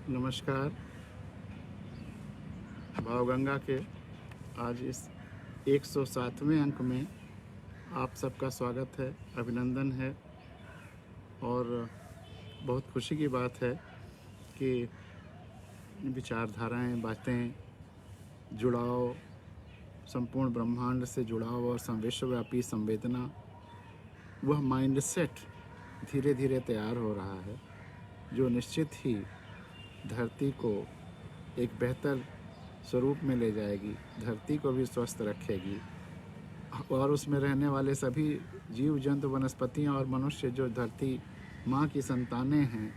नमस्कार। भावगंगा के आज इस 107वें अंक में आप सबका स्वागत है, अभिनंदन है। और बहुत खुशी की बात है कि विचारधाराएं, बातें, जुड़ाव, संपूर्ण ब्रह्मांड से जुड़ाव और विश्वव्यापी संवेदना, वह माइंडसेट धीरे धीरे तैयार हो रहा है, जो निश्चित ही धरती को एक बेहतर स्वरूप में ले जाएगी, धरती को भी स्वस्थ रखेगी और उसमें रहने वाले सभी जीव जंतु, वनस्पतियाँ और मनुष्य जो धरती माँ की संतानें हैं,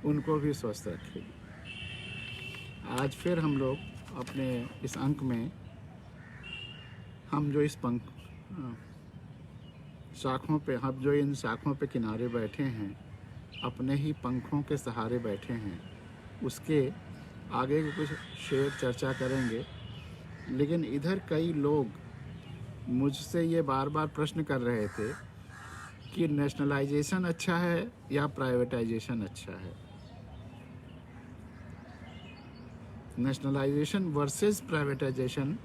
उनको भी स्वस्थ रखेगी। आज फिर हम लोग अपने इस अंक में हम जो इस शाखों पे, हम जो इन शाखों पे किनारे बैठे हैं, अपने ही पंखों के सहारे बैठे हैं, उसके आगे की कुछ शेयर चर्चा करेंगे। लेकिन इधर कई लोग मुझसे ये बार बार प्रश्न कर रहे थे कि नेशनलाइजेशन अच्छा है या प्राइवेटाइजेशन अच्छा है। नेशनलाइजेशन वर्सेस प्राइवेटाइजेशन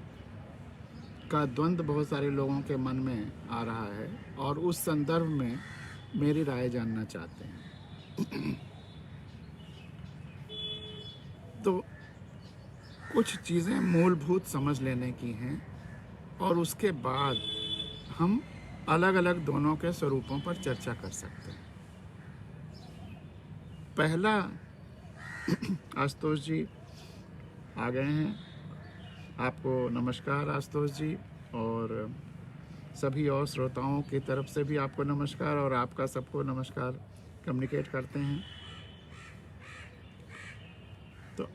का द्वंद्व बहुत सारे लोगों के मन में आ रहा है और उस संदर्भ में मेरी राय जानना चाहते हैं। तो कुछ चीज़ें मूलभूत समझ लेने की हैं और उसके बाद हम अलग अलग दोनों के स्वरूपों पर चर्चा कर सकते हैं। पहला, आशुतोष जी आ गए हैं। आपको नमस्कार आशुतोष जी, और सभी और श्रोताओं की तरफ से भी आपको नमस्कार और आपका सबको नमस्कार कम्युनिकेट करते हैं। तो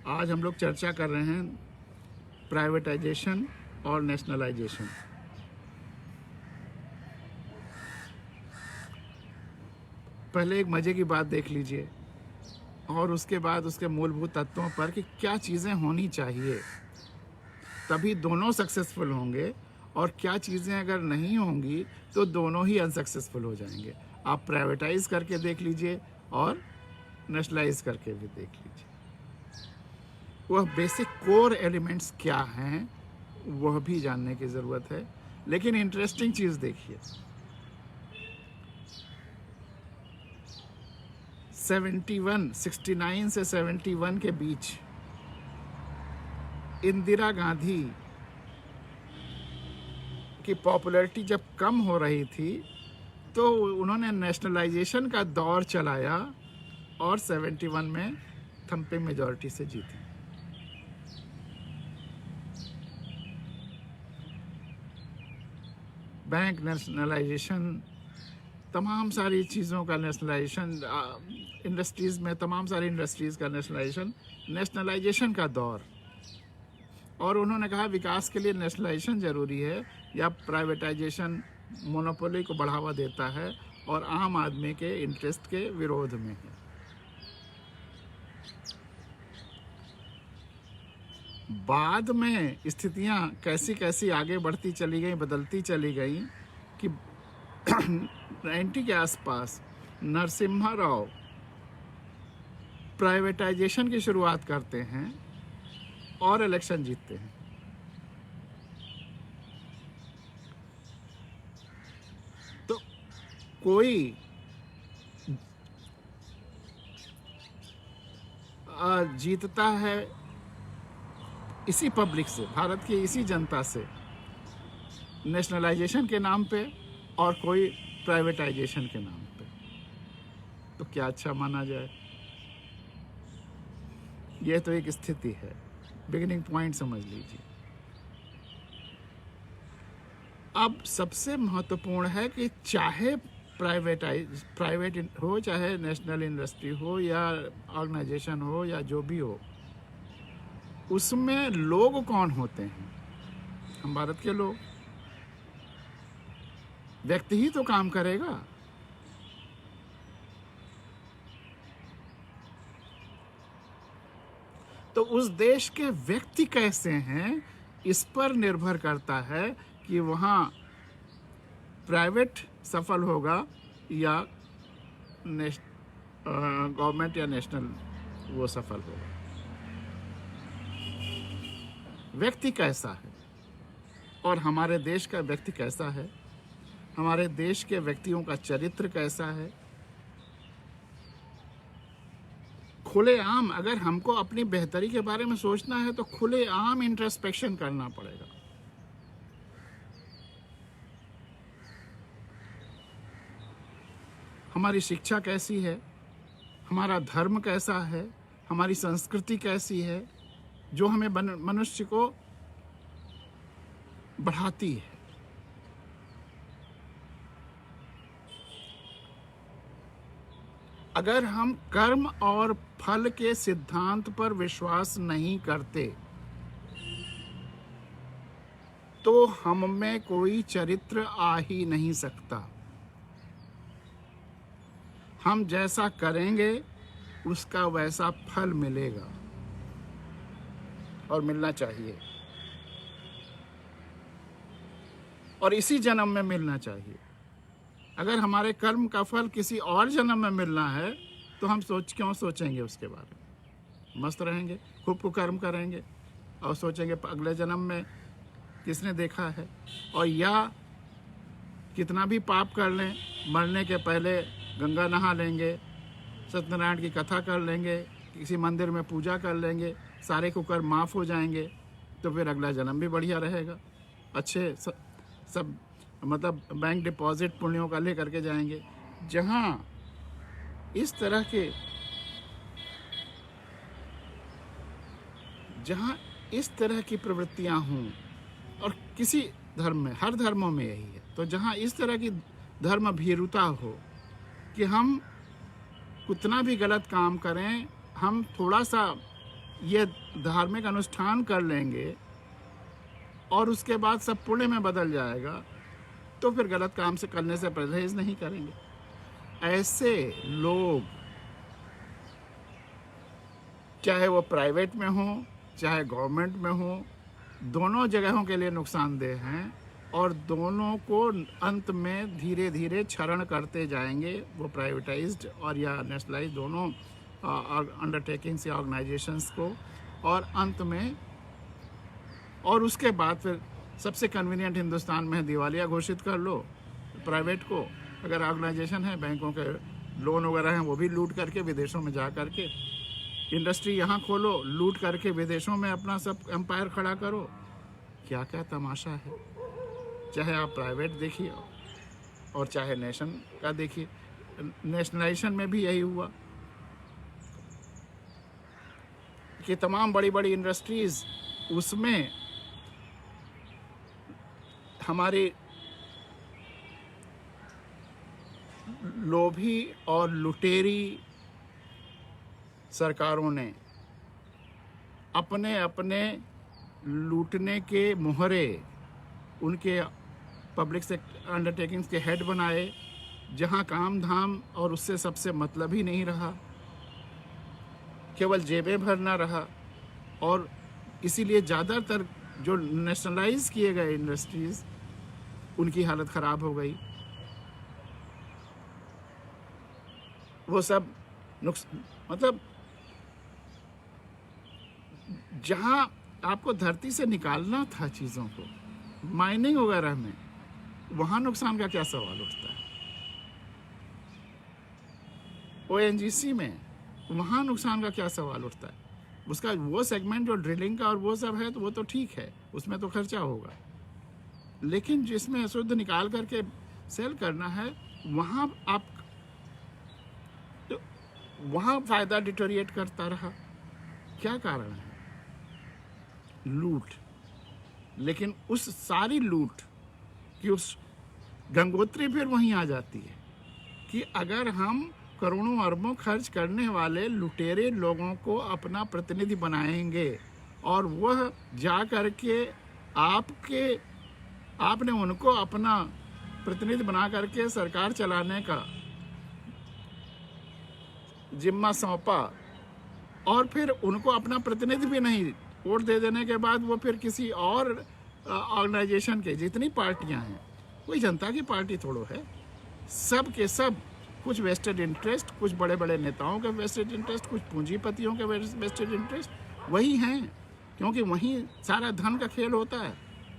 आज हम लोग चर्चा कर रहे हैं प्राइवेटाइजेशन और नेशनलाइजेशन। पहले एक मज़े की बात देख लीजिए और उसके बाद उसके मूलभूत तत्वों पर कि क्या चीज़ें होनी चाहिए, तभी दोनों सक्सेसफुल होंगे, और क्या चीज़ें अगर नहीं होंगी तो दोनों ही अनसक्सेसफुल हो जाएंगे। आप प्राइवेटाइज करके देख लीजिए और नेशनलाइज करके भी देख लीजिए। वह बेसिक कोर एलिमेंट्स क्या हैं वह भी जानने की ज़रूरत है। लेकिन इंटरेस्टिंग चीज़ देखिए, 69 से 71 के बीच इंदिरा गांधी की पॉपुलैरिटी जब कम हो रही थी तो उन्होंने नेशनलाइजेशन का दौर चलाया और 71 में थम्पिंग मेजॉरिटी से जीती। बैंक नेशनलाइजेशन, तमाम सारी चीज़ों का नेशनलाइजेशन, इंडस्ट्रीज़ में तमाम सारी इंडस्ट्रीज़ का नेशनलाइजेशन का दौर। और उन्होंने कहा विकास के लिए नेशनलाइजेशन ज़रूरी है या प्राइवेटाइजेशन मोनोपोली को बढ़ावा देता है और आम आदमी के इंटरेस्ट के विरोध में है। बाद में स्थितियां कैसी कैसी आगे बढ़ती चली गई, बदलती चली गई कि 90 के आसपास नरसिम्हा राव प्राइवेटाइजेशन की शुरुआत करते हैं और इलेक्शन जीतते हैं। तो कोई जीतता है इसी पब्लिक से, भारत की इसी जनता से, नेशनलाइजेशन के नाम पे, और कोई प्राइवेटाइजेशन के नाम पे। तो क्या अच्छा माना जाए? यह तो एक स्थिति है, बिगिनिंग पॉइंट समझ लीजिए। अब सबसे महत्वपूर्ण है कि चाहे प्राइवेट हो, चाहे नेशनल इंडस्ट्री हो या ऑर्गेनाइजेशन हो या जो भी हो, उसमें लोग कौन होते हैं? हम भारत के लोग। व्यक्ति ही तो काम करेगा। तो उस देश के व्यक्ति कैसे हैं, इस पर निर्भर करता है कि वहाँ प्राइवेट सफल होगा या गवर्नमेंट या नेशनल वो सफल होगा। व्यक्ति कैसा है और हमारे देश का व्यक्ति कैसा है, हमारे देश के व्यक्तियों का चरित्र कैसा है, खुलेआम अगर हमको अपनी बेहतरी के बारे में सोचना है तो खुलेआम इंट्रोस्पेक्शन करना पड़ेगा। हमारी शिक्षा कैसी है, हमारा धर्म कैसा है, हमारी संस्कृति कैसी है, जो हमें मनुष्य को बढ़ाती है। अगर हम कर्म और फल के सिद्धांत पर विश्वास नहीं करते तो हम में कोई चरित्र आ ही नहीं सकता। हम जैसा करेंगे उसका वैसा फल मिलेगा और मिलना चाहिए, और इसी जन्म में मिलना चाहिए। अगर हमारे कर्म का फल किसी और जन्म में मिलना है तो हम क्यों सोचेंगे उसके बारे में। मस्त रहेंगे, खूब कर्म करेंगे और सोचेंगे अगले जन्म में किसने देखा है। और या कितना भी पाप कर लें, मरने के पहले गंगा नहा लेंगे, सत्यनारायण की कथा कर लेंगे, किसी मंदिर में पूजा कर लेंगे, सारे कुकर्म माफ़ हो जाएंगे, तो फिर अगला जन्म भी बढ़िया रहेगा। अच्छे सब मतलब बैंक डिपॉजिट पुण्यों का ले करके जाएंगे। जहाँ इस तरह की प्रवृत्तियाँ हों, और किसी धर्म में, हर धर्मों में यही है, तो जहाँ इस तरह की धर्म भीरुता हो कि हम कितना भी गलत काम करें, हम थोड़ा सा ये धार्मिक अनुष्ठान कर लेंगे और उसके बाद सब पुण्य में बदल जाएगा, तो फिर गलत काम से करने से परहेज नहीं करेंगे। ऐसे लोग चाहे वो प्राइवेट में हो चाहे गवर्नमेंट में हो, दोनों जगहों के लिए नुकसानदेह हैं, और दोनों को अंत में धीरे धीरे क्षरण करते जाएंगे, वो प्राइवेटाइज्ड और या नेशनलाइज दोनों अंडरटेकिंग्स या ऑर्गेनाइजेशंस को। और अंत में, और उसके बाद फिर सबसे कन्वीनियंट हिंदुस्तान में दिवालिया घोषित कर लो प्राइवेट को। अगर ऑर्गेनाइजेशन है, बैंकों के लोन वगैरह हैं, वो भी लूट करके विदेशों में जा करके, इंडस्ट्री यहाँ खोलो, लूट करके विदेशों में अपना सब एम्पायर खड़ा करो। क्या क्या तमाशा है। चाहे आप प्राइवेट देखिए और चाहे नेशन का देखिए, नेशनलाइजेशन में भी यही हुआ कि तमाम बड़ी बड़ी इंडस्ट्रीज, उसमें हमारी लोभी और लुटेरी सरकारों ने अपने अपने लूटने के मोहरे उनके पब्लिक सेक्टर अंडरटेकिंग्स के हेड बनाए, जहां काम धाम और उससे सबसे मतलब ही नहीं रहा, केवल जेबें भरना रहा। और इसीलिए ज़्यादातर जो नेशनलाइज किए गए इंडस्ट्रीज़, उनकी हालत ख़राब हो गई। वो सब मतलब जहाँ आपको धरती से निकालना था चीज़ों को, माइनिंग वगैरह में, वहाँ नुकसान का क्या सवाल उठता है। ONGC में वहाँ नुकसान का क्या सवाल उठता है। उसका वो सेगमेंट जो ड्रिलिंग का और वो सब है, तो वो तो ठीक है, उसमें तो खर्चा होगा, लेकिन जिसमें अशुद्ध निकाल करके सेल करना है, वहाँ आप तो वहाँ फ़ायदा डिटोरिएट करता रहा। क्या कारण है? लूट। लेकिन उस सारी लूट की उस गंगोत्री फिर वहीं आ जाती है कि अगर हम करोड़ों अरबों खर्च करने वाले लुटेरे लोगों को अपना प्रतिनिधि बनाएंगे और वह जा कर के आपने उनको अपना प्रतिनिधि बना करके सरकार चलाने का जिम्मा सौंपा, और फिर उनको अपना प्रतिनिधि भी नहीं, वोट दे देने के बाद वो फिर किसी और ऑर्गेनाइजेशन के, जितनी पार्टियां हैं, कोई जनता की पार्टी थोड़ो है, सब के सब कुछ वेस्टेड इंटरेस्ट, कुछ बड़े बड़े नेताओं के वेस्टेड इंटरेस्ट, कुछ पूंजीपतियों के वेस्टेड इंटरेस्ट वही हैं, क्योंकि वहीं सारा धन का खेल होता है।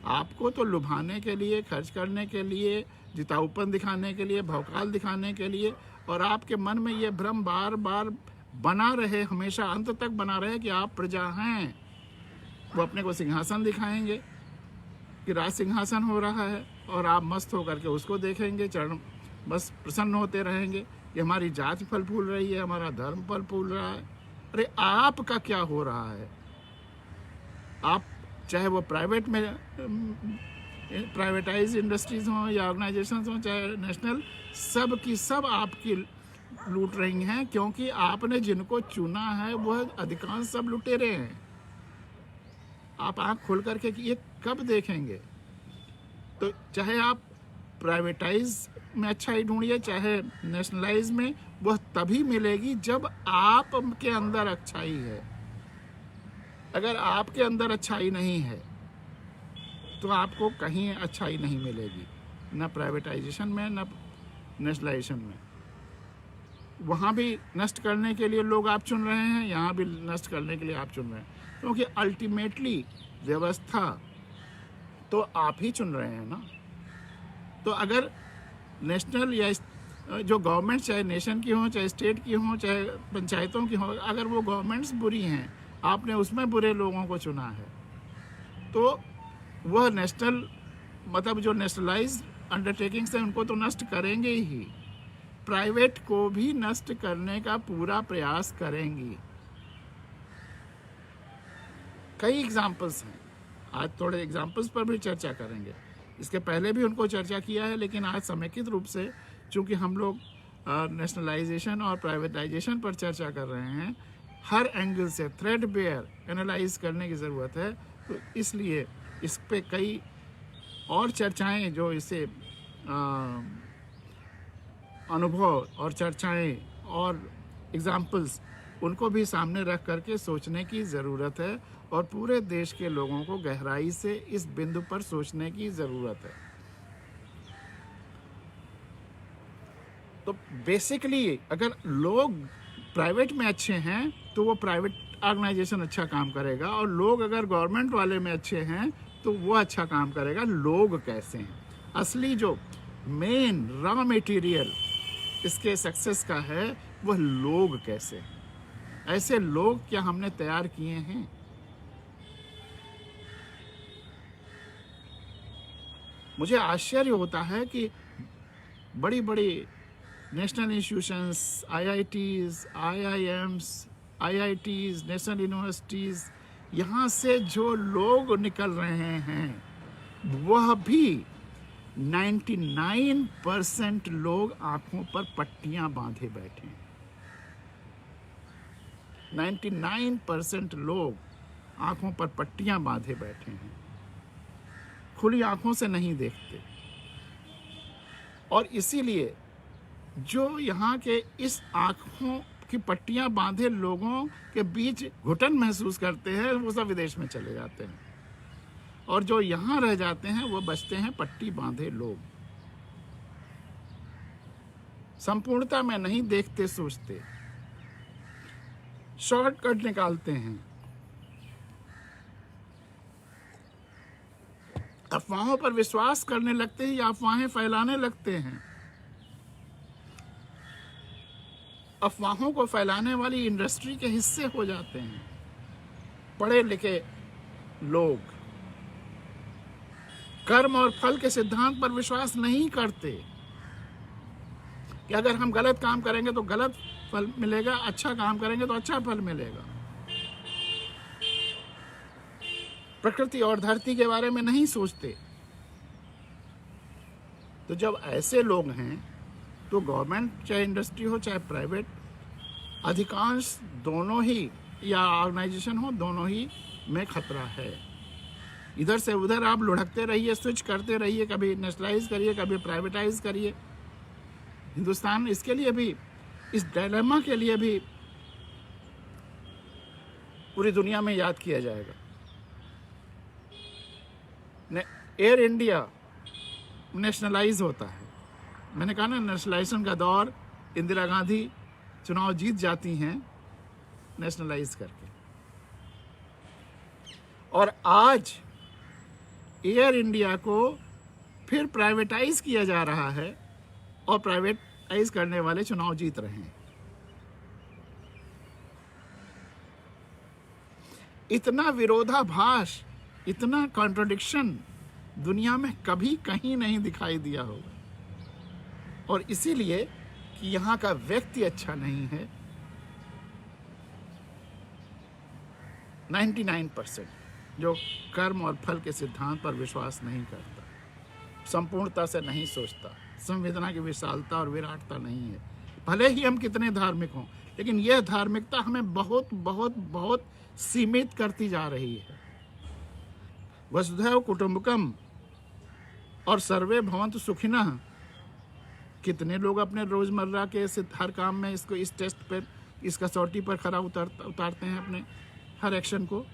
आपको तो लुभाने के लिए, खर्च करने के लिए, जिताऊपन दिखाने के लिए, भौकाल दिखाने के लिए, और आपके मन में ये भ्रम बार बार बना रहे, हमेशा अंत तक बना रहे कि आप प्रजा हैं। वो अपने को सिंहासन दिखाएंगे कि राज सिंहासन हो रहा है, और आप मस्त होकर के उसको देखेंगे, चरण बस प्रसन्न होते रहेंगे कि हमारी जात फल फूल रही है, हमारा धर्म फल फूल रहा है। अरे आपका क्या हो रहा है? आप चाहे वो प्राइवेट में प्राइवेटाइज इंडस्ट्रीज हों या ऑर्गेनाइजेशन हों, चाहे नेशनल, सब की सब आपकी लूट रही हैं, क्योंकि आपने जिनको चुना है वह अधिकांश सब लुटेरे हैं। आप आँख खोल करके ये कब देखेंगे? तो चाहे आप प्राइवेटाइज में अच्छाई ढूंढिए, चाहे नेशनलाइज में, वह तभी मिलेगी जब आपके अंदर अच्छाई है। अगर आपके अंदर अच्छाई नहीं है तो आपको कहीं अच्छाई नहीं मिलेगी, न प्राइवेटाइजेशन में न नेशनलाइजेशन में। वहाँ भी नष्ट करने के लिए लोग आप चुन रहे हैं, यहाँ भी नष्ट करने के लिए आप चुन रहे हैं, क्योंकि अल्टीमेटली व्यवस्था तो आप ही चुन रहे हैं ना। तो अगर नेशनल या जो गवर्नमेंट, चाहे नेशन की हो, चाहे स्टेट की हो, चाहे पंचायतों की हो, अगर वो गवर्नमेंट्स बुरी हैं, आपने उसमें बुरे लोगों को चुना है, तो वह नेशनल, मतलब जो नेशनलाइज अंडरटेकिंग्स हैं उनको तो नष्ट करेंगे ही, प्राइवेट को भी नष्ट करने का पूरा प्रयास करेंगी। कई एग्जाम्पल्स हैं, आज थोड़े एग्जाम्पल्स पर भी चर्चा करेंगे। इसके पहले भी उनको चर्चा किया है, लेकिन आज समेकित रूप से चूंकि हम लोग नेशनलाइजेशन और प्राइवेटाइजेशन पर चर्चा कर रहे हैं, हर एंगल से थ्रेडबेयर एनालाइज करने की ज़रूरत है, तो इसलिए इस पे कई और चर्चाएं, जो इसे अनुभव और चर्चाएं और एग्जाम्पल्स, उनको भी सामने रख करके सोचने की ज़रूरत है, और पूरे देश के लोगों को गहराई से इस बिंदु पर सोचने की ज़रूरत है। तो बेसिकली अगर लोग प्राइवेट में अच्छे हैं तो वो प्राइवेट ऑर्गेनाइजेशन अच्छा काम करेगा, और लोग अगर गवर्नमेंट वाले में अच्छे हैं तो वो अच्छा काम करेगा। लोग कैसे हैं? असली जो मेन रॉ मटेरियल इसके सक्सेस का है, वह लोग कैसे हैं। ऐसे लोग क्या हमने तैयार किए हैं? मुझे आश्चर्य होता है कि बड़ी बड़ी national institutions, IITs, IIMs, IITs, national universities, यहाँ से जो लोग निकल रहे हैं, वह भी 99% लोग आंखों पर पट्टियां बांधे बैठे हैं। 99% लोग आंखों पर पट्टियां बांधे बैठे हैं, खुली आंखों से नहीं देखते। और इसीलिए जो यहाँ के इस आंखों की पट्टियां बांधे लोगों के बीच घुटन महसूस करते हैं, वो सब विदेश में चले जाते हैं, और जो यहाँ रह जाते हैं वो बचते हैं पट्टी बांधे लोग। संपूर्णता में नहीं देखते, सोचते, शॉर्टकट निकालते हैं, अफवाहों पर विश्वास करने लगते हैं या अफवाहें फैलाने लगते हैं। अफवाहों को फैलाने वाली इंडस्ट्री के हिस्से हो जाते हैं पढ़े लिखे लोग। कर्म और फल के सिद्धांत पर विश्वास नहीं करते कि अगर हम गलत काम करेंगे तो गलत फल मिलेगा, अच्छा काम करेंगे तो अच्छा फल मिलेगा। प्रकृति और धरती के बारे में नहीं सोचते। तो जब ऐसे लोग हैं तो गवर्नमेंट, चाहे इंडस्ट्री हो चाहे प्राइवेट, अधिकांश दोनों ही, या ऑर्गेनाइजेशन हो, दोनों ही में खतरा है। इधर से उधर आप लुढ़कते रहिए, स्विच करते रहिए, कभी नेशनलाइज करिए, कभी प्राइवेटाइज करिए। हिंदुस्तान इसके लिए भी, इस डायलेमा के लिए भी पूरी दुनिया में याद किया जाएगा। एयर इंडिया नेशनलाइज होता है, मैंने कहा ना, नेशनलाइजेशन का दौर इंदिरा गांधी चुनाव जीत जाती हैं नेशनलाइज करके। और आज एयर इंडिया को फिर प्राइवेटाइज किया जा रहा है और प्राइवेटाइज करने वाले चुनाव जीत रहे हैं। इतना विरोधाभास, इतना कॉन्ट्रडिक्शन दुनिया में कभी कहीं नहीं दिखाई दिया होगा। और इसीलिए कि यहाँ का व्यक्ति अच्छा नहीं है, 99% जो कर्म और फल के सिद्धांत पर विश्वास नहीं करता, संपूर्णता से नहीं सोचता, संवेदना की विशालता और विराटता नहीं है। भले ही हम कितने धार्मिक हों, लेकिन यह धार्मिकता हमें बहुत बहुत बहुत सीमित करती जा रही है। वसुधैव कुटुंबकम और सर्वे भवन्तु सुखिनः, कितने लोग अपने रोजमर्रा के हर काम में इसको, इस टेस्ट पर, इस कसौटी पर खरा उतारते हैं अपने हर एक्शन को।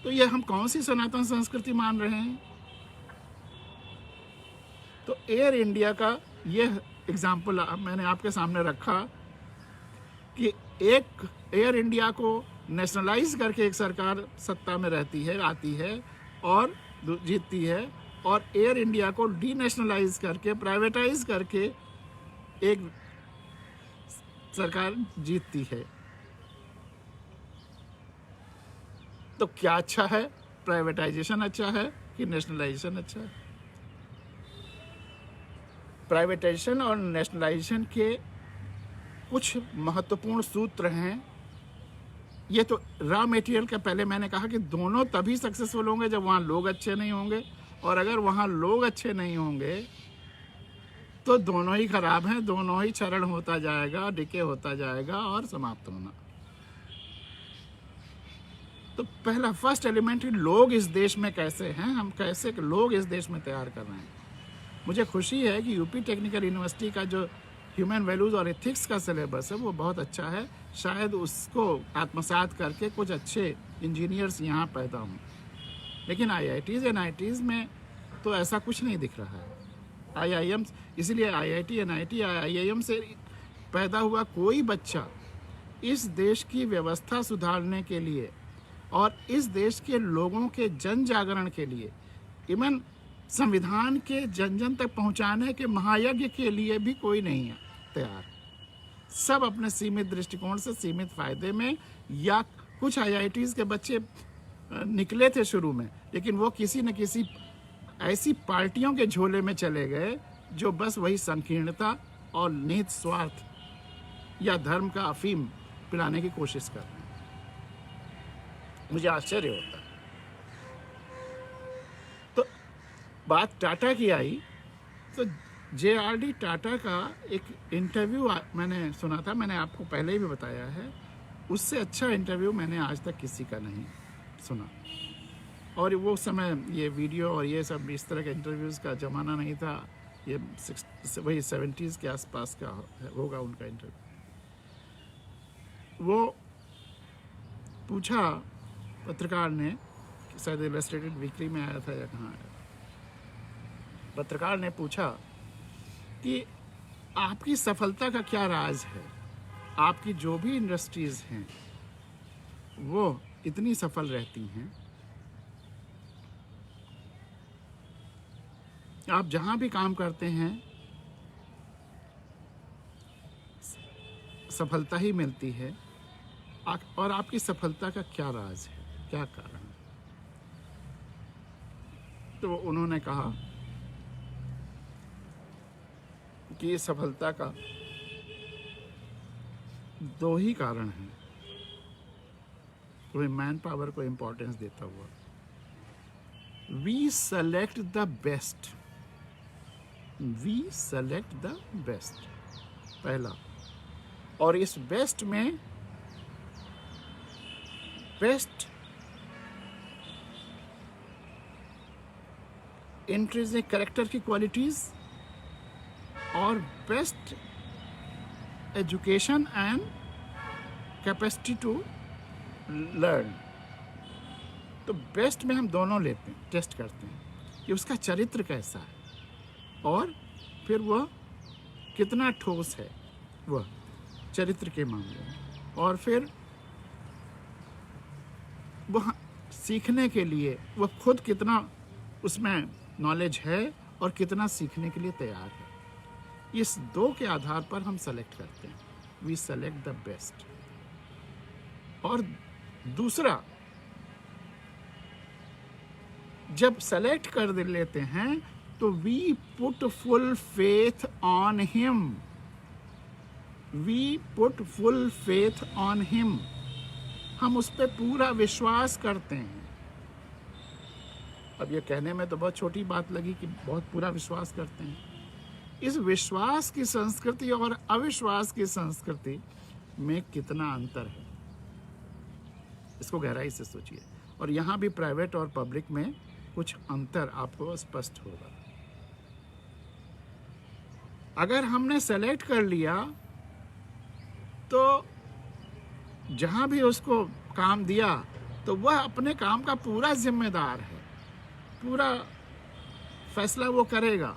तो ये हम कौन सी सनातन संस्कृति मान रहे हैं? तो एयर इंडिया का यह एग्जाम्पल मैंने आपके सामने रखा कि एक एयर इंडिया को नेशनलाइज करके एक सरकार सत्ता में रहती है, आती है और जीतती है, और एयर इंडिया को डीनेशनलाइज करके, प्राइवेटाइज करके एक सरकार जीतती है। तो क्या अच्छा है? प्राइवेटाइजेशन अच्छा है कि नेशनलाइजेशन अच्छा है? प्राइवेटाइजेशन और नेशनलाइजेशन के कुछ महत्वपूर्ण सूत्र हैं। ये तो रॉ मटेरियल का, पहले मैंने कहा कि दोनों तभी सक्सेसफुल होंगे जब वहाँ लोग अच्छे नहीं होंगे, और अगर वहाँ लोग अच्छे नहीं होंगे तो दोनों ही खराब हैं, दोनों ही क्षरण होता जाएगा, डिके होता जाएगा और समाप्त होना। तो पहला फर्स्ट एलिमेंट, लोग इस देश में कैसे हैं, हम कैसे लोग इस देश में तैयार कर रहे हैं। मुझे खुशी है कि यूपी टेक्निकल यूनिवर्सिटी का जो ह्यूमन वैल्यूज़ और एथिक्स का सिलेबस है वो बहुत अच्छा है। शायद उसको आत्मसात करके कुछ अच्छे इंजीनियर्स यहाँ पैदा हों। लेकिन IITs NITs में तो ऐसा कुछ नहीं दिख रहा है। IIMs, इसलिए IIT NIT IIM से पैदा हुआ कोई बच्चा इस देश की व्यवस्था सुधारने के लिए और इस देश के लोगों के जन जागरण के लिए, इवन संविधान के जन जन तक पहुंचाने के महायज्ञ के लिए भी कोई नहीं है तैयार। सब अपने सीमित दृष्टिकोण से, सीमित फायदे में, या कुछ IITs के बच्चे निकले थे शुरू में, लेकिन वो किसी न किसी ऐसी पार्टियों के झोले में चले गए जो बस वही संकीर्णता और निहित स्वार्थ या धर्म का अफीम पिलाने की कोशिश कर रहे हैं। मुझे आश्चर्य होता है। तो बात टाटा की आई तो JRD टाटा का एक इंटरव्यू मैंने सुना था, मैंने आपको पहले ही भी बताया है। उससे अच्छा इंटरव्यू मैंने आज तक किसी का नहीं सुना। और वो समय ये वीडियो और ये सब इस तरह के इंटरव्यूज़ का ज़माना नहीं था। ये वही 70s के आसपास का होगा उनका इंटरव्यू। वो पूछा पत्रकार ने, शायद इलस्ट्रेटेड वीकली में आया था या कहाँ आया, पत्रकार ने पूछा कि आपकी सफलता का क्या राज है? आपकी जो भी इंडस्ट्रीज़ हैं वो इतनी सफल रहती हैं, आप जहाँ भी काम करते हैं सफलता ही मिलती है, और आपकी सफलता का क्या राज है, क्या कारण है? तो उन्होंने कहा कि सफलता का दो ही कारण हैं, कोई मैन पावर को इम्पोर्टेंस देता हुआ। We select the best, we select the best, पहला। और इस बेस्ट में बेस्ट इंट्रिंसिक कैरेक्टर की क्वालिटीज और best education and capacity to learn. तो बेस्ट में हम दोनों लेते हैं, टेस्ट करते हैं कि उसका चरित्र कैसा है, और फिर वह कितना ठोस है वह चरित्र के मामले में, और फिर वह सीखने के लिए वह खुद कितना उसमें नॉलेज है और कितना सीखने के लिए तैयार है। इस दो के आधार पर हम सेलेक्ट करते हैं, वी सेलेक्ट द बेस्ट। और दूसरा, जब सेलेक्ट कर लेते हैं तो we put full faith on him, we put full faith on him, हम उस पर पूरा विश्वास करते हैं। अब ये कहने में तो बहुत छोटी बात लगी कि बहुत पूरा विश्वास करते हैं। इस विश्वास की संस्कृति और अविश्वास की संस्कृति में कितना अंतर है, इसको गहराई से सोचिए। और यहाँ भी प्राइवेट और पब्लिक में कुछ अंतर आपको स्पष्ट होगा। अगर हमने सेलेक्ट कर लिया तो जहाँ भी उसको काम दिया तो वह अपने काम का पूरा जिम्मेदार है, पूरा फैसला वो करेगा।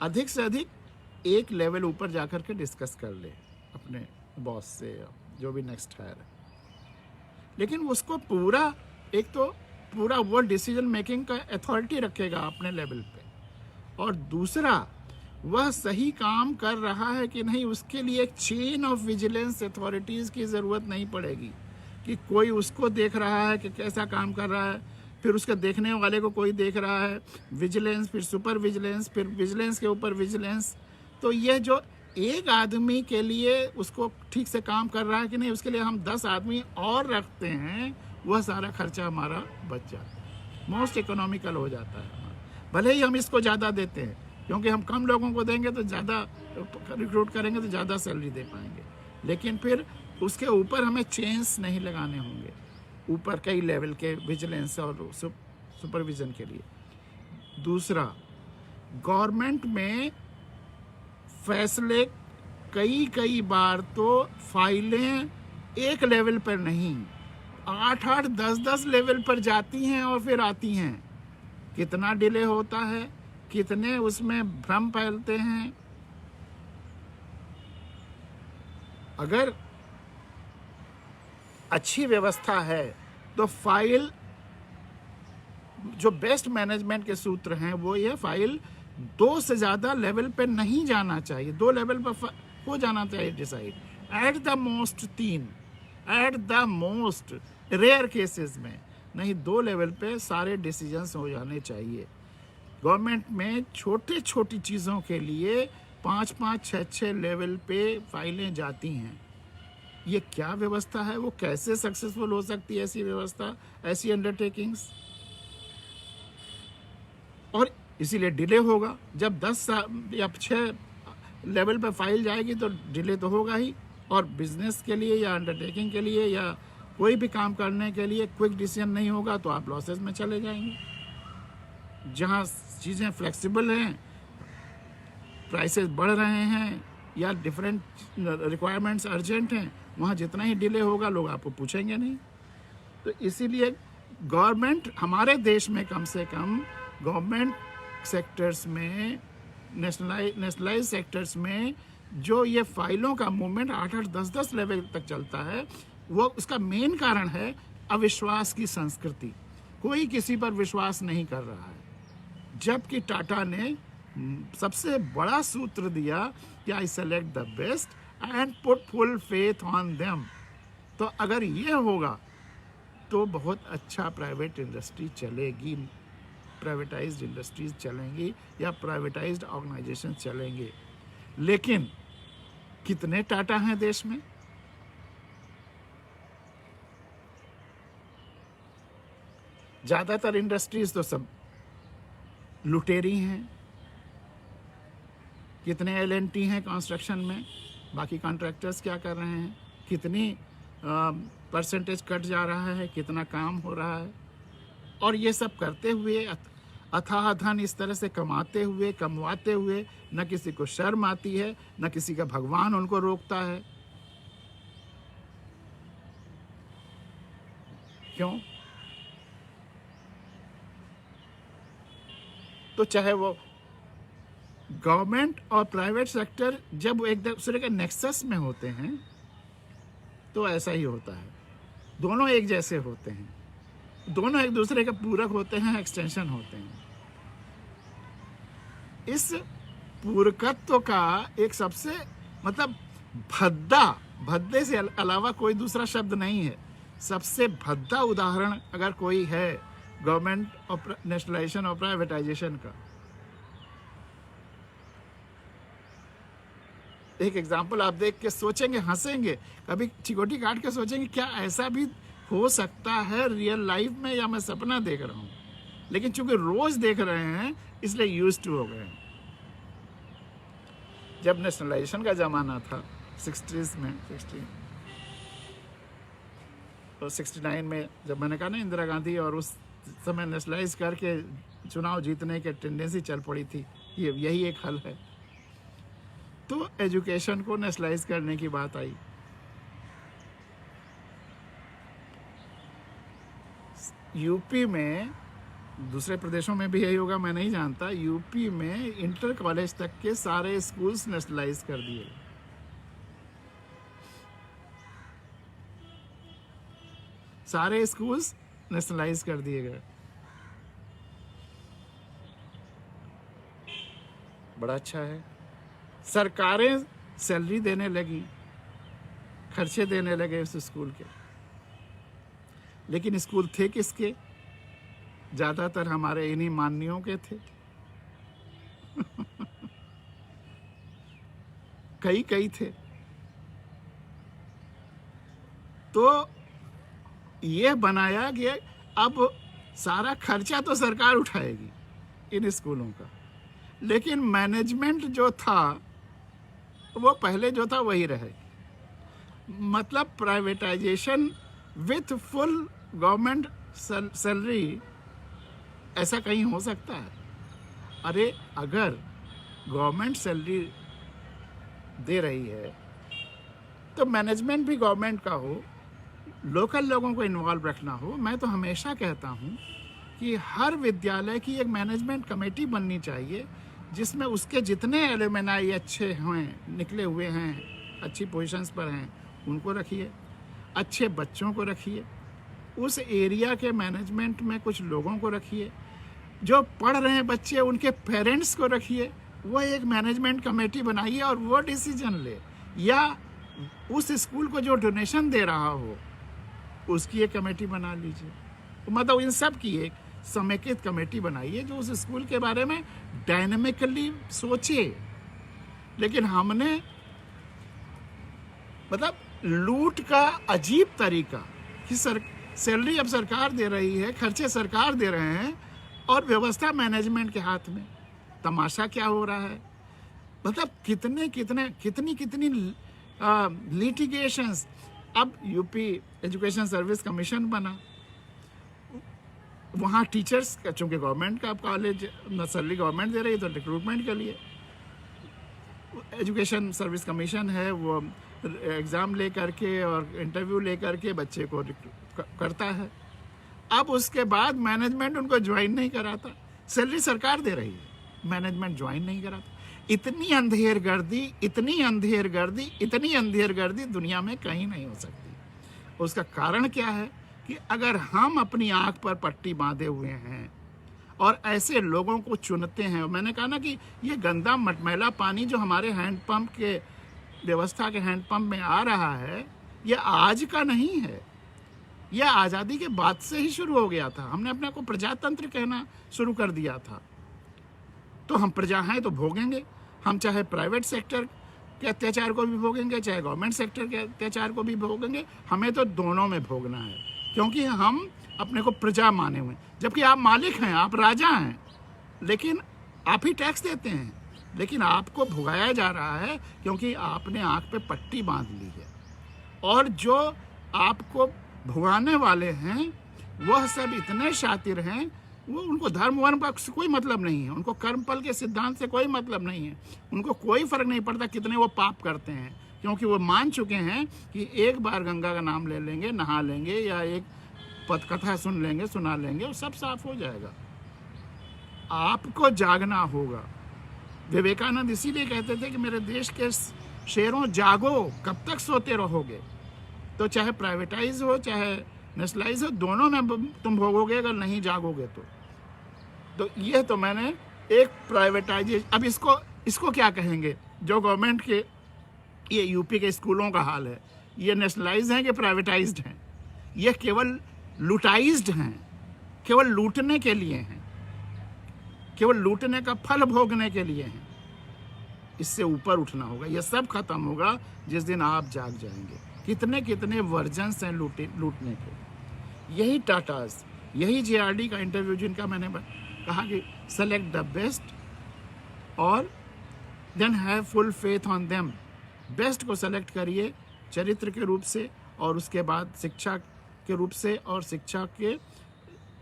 अधिक से अधिक एक लेवल ऊपर जाकर के डिस्कस कर ले अपने बॉस से, जो भी नेक्स्ट हायर है, लेकिन उसको पूरा, एक तो पूरा वो डिसीजन मेकिंग का अथॉरिटी रखेगा अपने लेवल पे, और दूसरा वह सही काम कर रहा है कि नहीं, उसके लिए एक चेन ऑफ विजिलेंस अथॉरिटीज़ की ज़रूरत नहीं पड़ेगी कि कोई उसको देख रहा है कि कैसा काम कर रहा है, फिर उसके देखने वाले को कोई देख रहा है, विजिलेंस, फिर सुपर विजिलेंस, फिर विजिलेंस के ऊपर विजिलेंस। तो ये जो एक आदमी के लिए उसको ठीक से काम कर रहा है कि नहीं, उसके लिए हम 10 आदमी और रखते हैं, वह सारा खर्चा हमारा बच जाता है, मोस्ट इकोनॉमिकल हो जाता है हमारा। भले ही हम इसको ज़्यादा देते हैं, क्योंकि हम कम लोगों को देंगे तो ज़्यादा रिक्रूट करेंगे तो ज़्यादा सैलरी दे पाएंगे, लेकिन फिर उसके ऊपर हमें चेंज नहीं लगाने होंगे, ऊपर कई लेवल के विजिलेंस और सुपरविजन के लिए। दूसरा, गवर्नमेंट में फैसले कई बार तो फाइलें एक लेवल पर नहीं, 8-8, 10-10 लेवल पर जाती हैं और फिर आती हैं। कितना डिले होता है, कितने उसमें भ्रम फैलते हैं। अगर अच्छी व्यवस्था है तो फाइल, जो बेस्ट मैनेजमेंट के सूत्र हैं वो ये, फाइल 2 से ज़्यादा लेवल पे नहीं जाना चाहिए, 2 लेवल पर हो जाना चाहिए decide, at the most 3, at the most rare cases में, नहीं 2 लेवल पे सारे डिसीजंस हो जाने चाहिए। गवर्नमेंट में छोटी छोटी चीज़ों के लिए 5-5, 6-6 लेवल पे फाइलें जाती हैं। ये क्या व्यवस्था है, वो कैसे सक्सेसफुल हो सकती है ऐसी व्यवस्था, ऐसी अंडरटेकिंग्स? और इसीलिए डिले होगा। जब 10 या 6 लेवल पर फाइल जाएगी तो डिले तो होगा ही, और बिजनेस के लिए या अंडरटेकिंग के लिए या कोई भी काम करने के लिए क्विक डिसीजन नहीं होगा तो आप लॉसेस में चले जाएंगे। जहाँ चीज़ें फ्लेक्सिबल हैं, प्राइसेस बढ़ रहे हैं या डिफरेंट रिक्वायरमेंट्स अर्जेंट हैं, वहाँ जितना ही डिले होगा लोग आपको पूछेंगे नहीं। तो इसीलिए गवर्नमेंट, हमारे देश में कम से कम गवर्नमेंट सेक्टर्स में, नेशनलाइज सेक्टर्स में जो ये फाइलों का मूवमेंट 8-8, 10-10 लेवल तक चलता है, वो उसका मेन कारण है अविश्वास की संस्कृति। कोई किसी पर विश्वास नहीं कर रहा है, जबकि टाटा ने सबसे बड़ा सूत्र दिया कि I select the best and put full faith on them. तो अगर ये होगा तो बहुत अच्छा प्राइवेट इंडस्ट्री चलेगी, प्राइवेटाइज्ड इंडस्ट्रीज चलेंगी या प्राइवेटाइज्ड ऑर्गेनाइजेशन चलेंगे। लेकिन कितने टाटा हैं देश में? ज़्यादातर इंडस्ट्रीज तो सब लुटेरी हैं। कितने L&T हैं कंस्ट्रक्शन में, बाकी कॉन्ट्रैक्टर्स क्या कर रहे हैं, कितनी परसेंटेज कट जा रहा है, कितना काम हो रहा है। और ये सब करते हुए, अथाह धन इस तरह से कमवाते हुए न किसी को शर्म आती है, न किसी का भगवान उनको रोकता है। क्यों? तो चाहे वो गवर्नमेंट और प्राइवेट सेक्टर जब एक दूसरे के नेक्सस में होते हैं तो ऐसा ही होता है, दोनों एक जैसे होते हैं, दोनों एक दूसरे के पूरक होते हैं, एक्सटेंशन होते हैं। इस पूरकत्व का एक सबसे मतलब भद्दे से अलावा कोई दूसरा शब्द नहीं है, सबसे भद्दा उदाहरण अगर कोई है गवर्नमेंट और नेशनलाइजेशन और प्राइवेटाइजेशन का। एक एग्जाम्पल आप देख के सोचेंगे, हंसेंगे, कभी चिकोटी काट के सोचेंगे क्या ऐसा भी हो सकता है रियल लाइफ में, या मैं सपना देख रहा हूँ। लेकिन चूंकि रोज देख रहे हैं इसलिए यूज्ड टू हो गए हैं। जब नेशनलाइजेशन का जमाना था 60s में, 60 और 69 में, जब मैंने कहा ना इंदिरा गांधी और उस समय नेशनलाइज करके चुनाव जीतने की टेंडेंसी चल पड़ी थी, यही एक हल है। तो एजुकेशन को नेशनलाइज करने की बात आई। यूपी में, दूसरे प्रदेशों में भी यही होगा मैं नहीं जानता, यूपी में इंटर कॉलेज तक के सारे स्कूल्स नेशनलाइज कर दिए। सारे स्कूल्स नेशनलाइज कर दिए गए। बड़ा अच्छा है। सरकारें सैलरी देने लगी, खर्चे देने लगे उस स्कूल के। लेकिन स्कूल थे किसके? ज्यादातर हमारे इन्हीं माननीयों के थे। कई थे। तो ये बनाया कि अब सारा खर्चा तो सरकार उठाएगी इन स्कूलों का, लेकिन मैनेजमेंट जो था वो पहले जो था वही रहेगी। मतलब privatisation with full government salary, ऐसा कहीं हो सकता है? अरे अगर गवर्नमेंट सैलरी दे रही है तो मैनेजमेंट भी गवर्नमेंट का हो, लोकल लोगों को इन्वॉल्व रखना हो। मैं तो हमेशा कहता हूँ कि हर विद्यालय की एक मैनेजमेंट कमेटी बननी चाहिए, जिसमें उसके जितने एलुमनाई अच्छे हैं, निकले हुए हैं, अच्छी पोजीशंस पर हैं, उनको रखिए, अच्छे बच्चों को रखिए, उस एरिया के मैनेजमेंट में कुछ लोगों को रखिए, जो पढ़ रहे हैं बच्चे उनके पेरेंट्स को रखिए, वो एक मैनेजमेंट कमेटी बनाइए और वो डिसीजन ले। या उस स्कूल को जो डोनेशन दे रहा हो उसकी एक कमेटी बना लीजिए। मतलब इन सब की एक समेकित कमेटी बनाइए जो उस स्कूल के बारे में डायनेमिकली सोचे। लेकिन हमने मतलब लूट का अजीब तरीका कि सैलरी अब सरकार दे रही है, खर्चे सरकार दे रहे हैं और व्यवस्था मैनेजमेंट के हाथ में। तमाशा क्या हो रहा है? मतलब कितनी लिटिगेशंस। अब यूपी एजुकेशन सर्विस कमीशन बना, वहाँ टीचर्स का, चूँकि गवर्नमेंट का कॉलेज सैलरी गवर्नमेंट दे रही है तो रिक्रूटमेंट के लिए एजुकेशन सर्विस कमीशन है, वो एग्ज़ाम ले करके और इंटरव्यू ले करके बच्चे को करता है। अब उसके बाद मैनेजमेंट उनको ज्वाइन नहीं कराता, सैलरी सरकार दे रही है, मैनेजमेंट ज्वाइन नहीं कराता। इतनी अंधेर गर्दी दुनिया में कहीं नहीं हो सकती। उसका कारण क्या है कि अगर हम अपनी आंख पर पट्टी बांधे हुए हैं और ऐसे लोगों को चुनते हैं, मैंने कहा ना कि ये गंदा मटमैला पानी जो हमारे हैंडपंप के व्यवस्था के हैंडपंप में आ रहा है, ये आज का नहीं है, यह आज़ादी के बाद से ही शुरू हो गया था। हमने अपने को प्रजातंत्र कहना शुरू कर दिया था। तो हम प्रजा हैं तो भोगेंगे, हम चाहे प्राइवेट सेक्टर के अत्याचार को भी भोगेंगे, चाहे गवर्नमेंट सेक्टर के अत्याचार को भी भोगेंगे। हमें तो दोनों में भोगना है, क्योंकि हम अपने को प्रजा माने हुए, जबकि आप मालिक हैं, आप राजा हैं, लेकिन आप ही टैक्स देते हैं, लेकिन आपको भुगाया जा रहा है क्योंकि आपने आँख पे पट्टी बांध ली है। और जो आपको भुगाने वाले हैं वह सब इतने शातिर हैं, वो उनको धर्म वर्म का कोई मतलब नहीं है, उनको कर्मफल के सिद्धांत से कोई मतलब नहीं है, उनको कोई फर्क नहीं पड़ता कितने वो पाप करते हैं, क्योंकि वो मान चुके हैं कि एक बार गंगा का नाम ले लेंगे, नहा लेंगे, या एक पदकथा सुन लेंगे, सुना लेंगे, वो सब साफ हो जाएगा। आपको जागना होगा, विवेकानंद इसीलिए कहते थे कि मेरे देश के शेरों जागो, कब तक सोते रहोगे। तो चाहे प्राइवेटाइज हो चाहे नेशनलाइज हो, दोनों में तुम भोगोगे अगर नहीं जागोगे तो ये तो मैंने एक प्राइवेटाइजेशन। अब इसको क्या कहेंगे, जो गवर्नमेंट के ये यूपी के स्कूलों का हाल है, ये नेशनलाइज हैं कि प्राइवेटाइज्ड हैं? ये केवल लुटाइज्ड हैं, केवल लूटने के लिए हैं, केवल लूटने का फल भोगने के लिए हैं। इससे ऊपर उठना होगा। यह सब खत्म होगा जिस दिन आप जाग जाएंगे। कितने कितने वर्जन्स हैं लूटने के। यही टाटाज, यही जेआरडी का इंटरव्यू जिनका मैंने कहा कि सेलेक्ट द बेस्ट और then have full faith on them. Best को सेलेक्ट करिए चरित्र के रूप से, और उसके बाद शिक्षा के रूप से, और शिक्षा के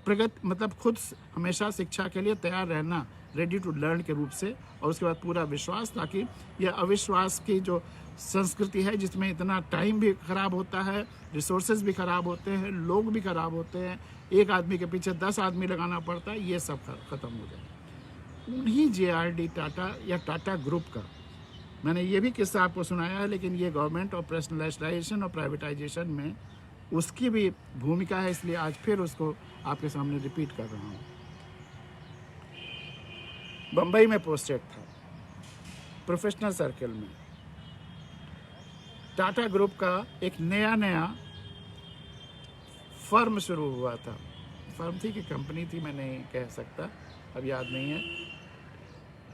प्रगति मतलब खुद हमेशा शिक्षा के लिए तैयार रहना, रेडी टू लर्न के रूप से, और उसके बाद पूरा विश्वास, ताकि यह अविश्वास की जो संस्कृति है जिसमें इतना टाइम भी खराब होता है, रिसोर्सेज भी खराब होते हैं, लोग भी खराब होते हैं, एक आदमी के पीछे 10 आदमी लगाना पड़ता है, ये सब खत्म हो जाए। उन्हीं जेआरडी टाटा या टाटा ग्रुप का मैंने ये भी किस्सा आपको सुनाया है, लेकिन ये गवर्नमेंट और पर्सनलाइजेशन और प्राइवेटाइजेशन में उसकी भी भूमिका है, इसलिए आज फिर उसको आपके सामने रिपीट कर रहा हूँ। बम्बई में पोस्टेड था प्रोफेशनल सर्कल में। टाटा ग्रुप का एक नया फर्म शुरू हुआ था। फर्म थी कि कंपनी थी, मैं नहीं कह सकता, अब याद नहीं है।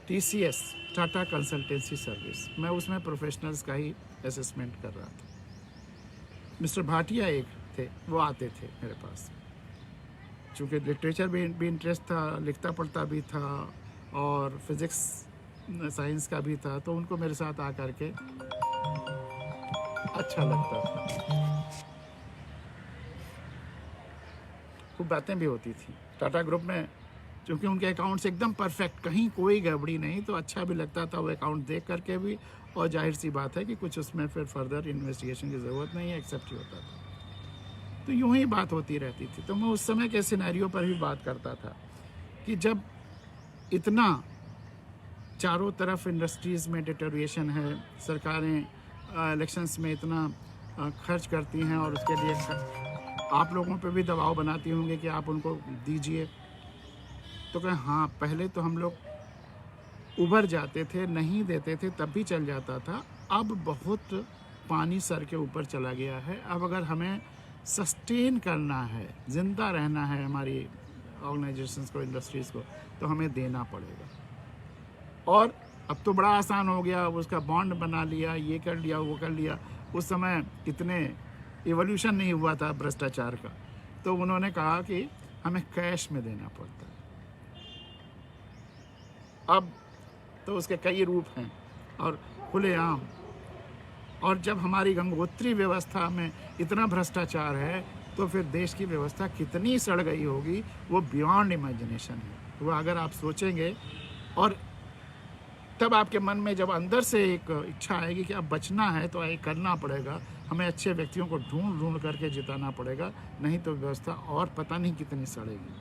TCS, Tata consultancy service. मैं उसमें प्रोफेशनल्स का ही असेसमेंट कर रहा था। मिस्टर भाटिया एक थे, वो आते थे मेरे पास। चूँकि लिटरेचर भी इंटरेस्ट था, लिखता पढ़ता भी था, और फिज़िक्स साइंस का भी था, तो उनको मेरे साथ आकर के अच्छा लगता था। खूब बातें भी होती थी। टाटा ग्रुप में क्योंकि उनके अकाउंट्स एकदम परफेक्ट, कहीं कोई गड़बड़ी नहीं, तो अच्छा भी लगता था वो अकाउंट देख करके भी, और जाहिर सी बात है कि कुछ उसमें फिर फर्दर इन्वेस्टिगेशन की ज़रूरत नहीं है, एक्सेप्ट ही होता था। तो यूँ ही बात होती रहती थी। तो मैं उस समय के सिनेरियो पर भी बात करता था कि जब इतना चारों तरफ इंडस्ट्रीज़ में डिटेरियोरेशन है, सरकारें इलेक्शंस में इतना खर्च करती हैं, और उसके लिए आप लोगों पे भी दबाव बनाती होंगे कि आप उनको दीजिए। तो कहें हाँ, पहले तो हम लोग उभर जाते थे, नहीं देते थे तब भी चल जाता था। अब बहुत पानी सर के ऊपर चला गया है। अब अगर हमें सस्टेन करना है, ज़िंदा रहना है हमारी ऑर्गेनाइजेशंस को, इंडस्ट्रीज़ को, तो हमें देना पड़ेगा। और अब तो बड़ा आसान हो गया, उसका बॉन्ड बना लिया, ये कर लिया, वो कर लिया। उस समय इतने इवोल्यूशन नहीं हुआ था भ्रष्टाचार का, तो उन्होंने कहा कि हमें कैश में देना पड़ता है। अब तो उसके कई रूप हैं और खुलेआम। और जब हमारी गंगोत्री व्यवस्था में इतना भ्रष्टाचार है, तो फिर देश की व्यवस्था कितनी सड़ गई होगी, वो बियॉन्ड इमेजिनेशन है। वो अगर आप सोचेंगे, और तब आपके मन में जब अंदर से एक इच्छा आएगी कि अब बचना है, तो ये करना पड़ेगा, हमें अच्छे व्यक्तियों को ढूंढ करके जिताना पड़ेगा, नहीं तो व्यवस्था और पता नहीं कितनी सड़ेगी।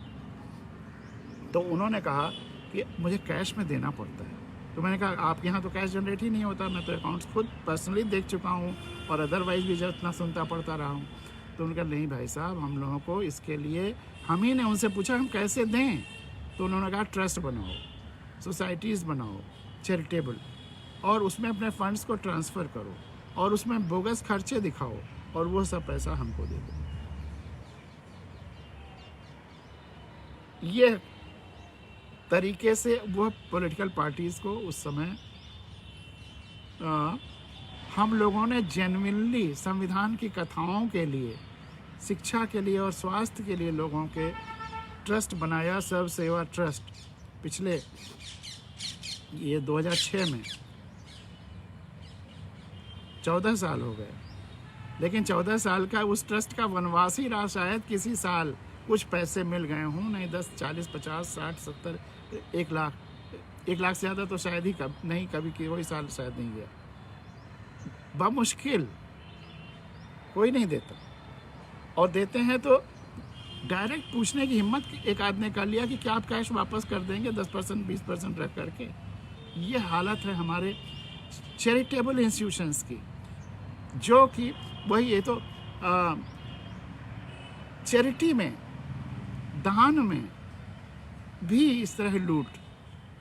तो उन्होंने कहा कि मुझे कैश में देना पड़ता है। तो मैंने कहा आपके यहाँ तो कैश जनरेट ही नहीं होता, मैं तो अकाउंट्स खुद पर्सनली देख चुका हूँ, और अदरवाइज़ भी जब इतना सुनता पढ़ता रहा हूँ। तो उन्होंने कहा नहीं भाई साहब, हम लोगों को इसके लिए, हम ही ने उनसे पूछा हम कैसे दें, तो उन्होंने कहा ट्रस्ट बनाओ, सोसाइटीज़ बनाओ चैरिटेबल, और उसमें अपने फंड्स को ट्रांसफ़र करो, और उसमें बोगस खर्चे दिखाओ, और वो सब पैसा हमको दे दो। ये तरीके से वो पॉलिटिकल पार्टीज़ को उस समय हम लोगों ने जेन्युइनली संविधान की कथाओं के लिए, शिक्षा के लिए और स्वास्थ्य के लिए लोगों के ट्रस्ट बनाया, सर्व सेवा ट्रस्ट। पिछले ये 2006 में 14 साल हो गए, लेकिन 14 साल का उस ट्रस्ट का वनवासी रहा। शायद किसी साल कुछ पैसे मिल गए हों, नहीं 10, 40, 50, 60, 70, 1 लाख, 1 लाख से ज़्यादा तो शायद ही नहीं, कभी कोई साल शायद नहीं गया। बमुश्किल कोई नहीं देता, और देते हैं तो डायरेक्ट पूछने की हिम्मत एक आदमी ने कर लिया कि क्या आप कैश वापस कर देंगे 10%, 20% रख करके। ये हालत है हमारे चैरिटेबल इंस्टीट्यूशंस की, जो कि वही ये तो चैरिटी में, दान में भी इस तरह लूट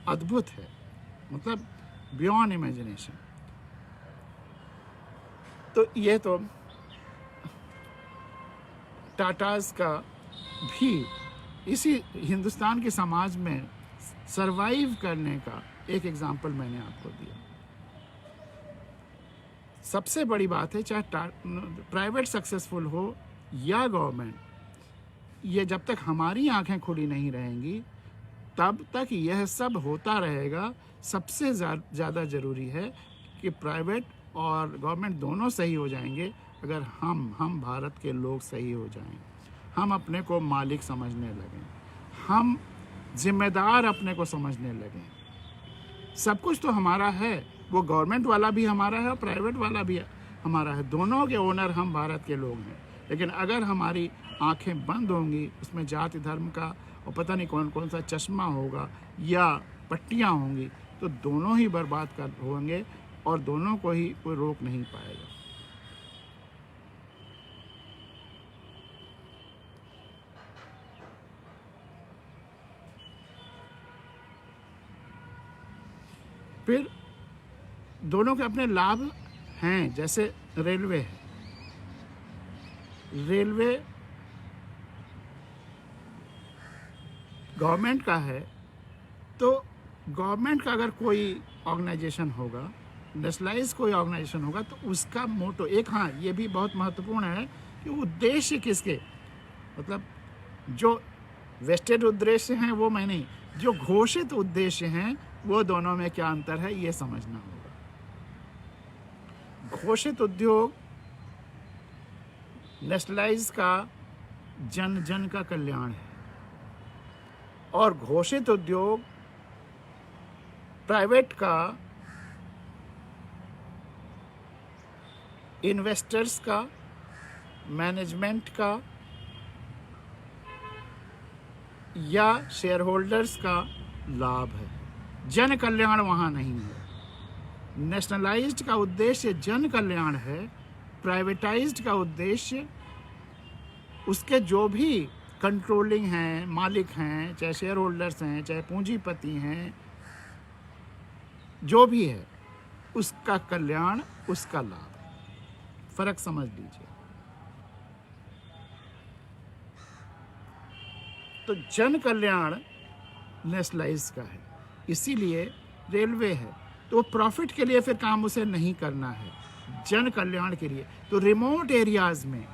अद्भुत है, मतलब बियॉन्ड इमेजिनेशन। तो ये तो टाटाज का भी इसी हिंदुस्तान के समाज में सरवाइव करने का एक एग्जाम्पल मैंने आपको दिया। सबसे बड़ी बात है, चाहे प्राइवेट सक्सेसफुल हो या गवर्नमेंट, ये जब तक हमारी आंखें खुली नहीं रहेंगी तब तक यह सब होता रहेगा। सबसे ज़्यादा ज़रूरी है कि प्राइवेट और गवर्नमेंट दोनों सही हो जाएंगे अगर हम भारत के लोग सही हो जाएं, हम अपने को मालिक समझने लगें, हम जिम्मेदार अपने को समझने लगें। सब कुछ तो हमारा है, वो गवर्नमेंट वाला भी हमारा है और प्राइवेट वाला भी हमारा है, दोनों के ओनर हम भारत के लोग हैं। लेकिन अगर हमारी आंखें बंद होंगी, उसमें जाति धर्म का और पता नहीं कौन कौन सा चश्मा होगा या पट्टियाँ होंगी, तो दोनों ही बर्बाद कर होंगे और दोनों को ही कोई रोक नहीं पाएगा। फिर दोनों के अपने लाभ हैं, जैसे रेलवे है। रेलवे गवर्नमेंट का है, तो गवर्नमेंट का अगर कोई ऑर्गेनाइजेशन होगा, नेशनलाइज कोई ऑर्गेनाइजेशन होगा, तो उसका मोटो एक, हाँ ये भी बहुत महत्वपूर्ण है कि उद्देश्य किसके, मतलब जो वेस्टेड उद्देश्य हैं वो मैं नहीं, जो घोषित उद्देश्य हैं वो दोनों में क्या अंतर है ये समझना होगा। घोषित उद्योग नेशनलाइज का जन जन का कल्याण है और घोषित उद्योग प्राइवेट का इन्वेस्टर्स का, मैनेजमेंट का या शेयर होल्डर्स का लाभ है। जन कल्याण वहाँ नहीं है। नेशनलाइज्ड का उद्देश्य जन कल्याण है, प्राइवेटाइज्ड का उद्देश्य उसके जो भी कंट्रोलिंग हैं, मालिक हैं, चाहे शेयर होल्डर्स हैं, चाहे पूंजीपति हैं, जो भी है उसका कल्याण, उसका लाभ। फर्क समझ लीजिए। तो जन कल्याण नेशनलाइज का है, इसीलिए रेलवे है, तो वो प्रॉफिट के लिए फिर काम उसे नहीं करना है, जन कल्याण के लिए। तो रिमोट एरियाज में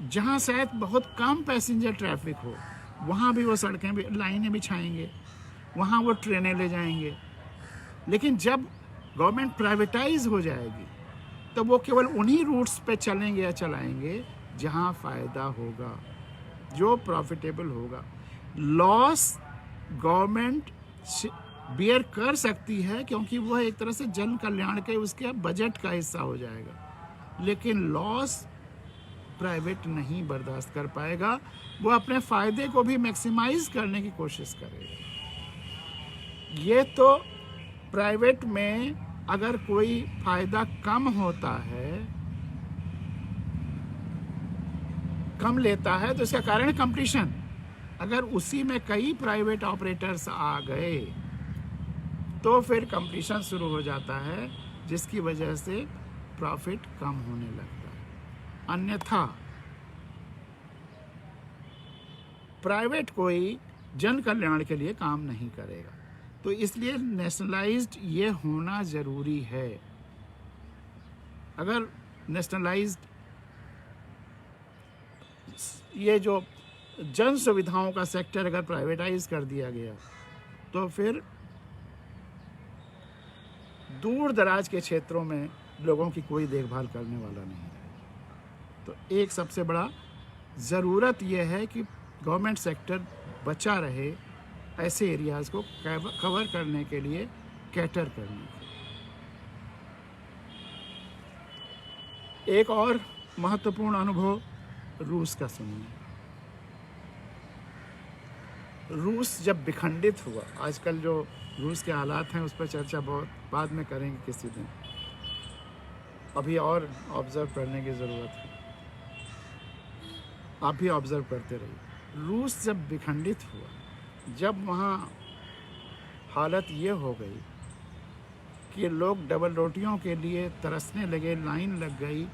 जहाँ शायद बहुत कम पैसेंजर ट्रैफिक हो, वहाँ भी वो सड़कें भी, लाइनें बिछाएंगे, वहाँ वो ट्रेनें ले जाएंगे। लेकिन जब गवर्नमेंट प्राइवेटाइज हो जाएगी तो वो केवल उन्हीं रूट्स पे चलेंगे या चलाएंगे जहाँ फ़ायदा होगा, जो प्रॉफिटेबल होगा। लॉस गवर्नमेंट बियर कर सकती है क्योंकि वह एक तरह से जन कल्याण के उसके बजट का हिस्सा हो जाएगा, लेकिन लॉस प्राइवेट नहीं बर्दाश्त कर पाएगा। वो अपने फ़ायदे को भी मैक्सिमाइज करने की कोशिश करेगा। ये तो प्राइवेट में अगर कोई फ़ायदा कम होता है, कम लेता है, तो इसका कारण कंपटीशन। अगर उसी में कई प्राइवेट ऑपरेटर्स आ गए तो फिर कंपटीशन शुरू हो जाता है, जिसकी वजह से प्रॉफिट कम होने लगता है। अन्यथा प्राइवेट कोई जन कल्याण के लिए काम नहीं करेगा। तो इसलिए नेशनलाइज्ड ये होना ज़रूरी है। अगर नेशनलाइज्ड ये जो जन सुविधाओं का सेक्टर अगर प्राइवेटाइज कर दिया गया तो फिर दूर दराज के क्षेत्रों में लोगों की कोई देखभाल करने वाला नहीं है। तो एक सबसे बड़ा ज़रूरत यह है कि गवर्नमेंट सेक्टर बचा रहे ऐसे एरियाज़ को कवर करने के लिए, कैटर करने के लिए। एक और महत्वपूर्ण अनुभव रूस का सुनिए। रूस जब विखंडित हुआ, आजकल जो रूस के हालात हैं उस पर चर्चा बहुत बाद में करेंगे किसी दिन, अभी और ऑब्ज़र्व करने की ज़रूरत है, आप भी ऑब्ज़र्व करते रहिए। रूस जब विखंडित हुआ, जब वहाँ हालत ये हो गई कि लोग डबल रोटियों के लिए तरसने लगे, लाइन लग गई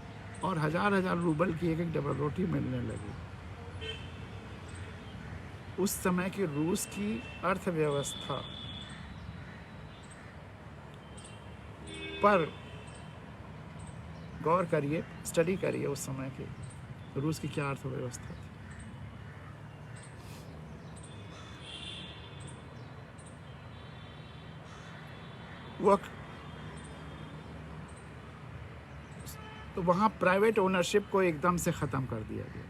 और हज़ार हज़ार रूबल की एक एक डबल रोटी मिलने लगी, उस समय की रूस की अर्थव्यवस्था पर गौर करिए, स्टडी करिए उस समय की रूस की क्या अर्थव्यवस्था थी। वो तो वहाँ प्राइवेट ओनरशिप को एकदम से ख़त्म कर दिया गया।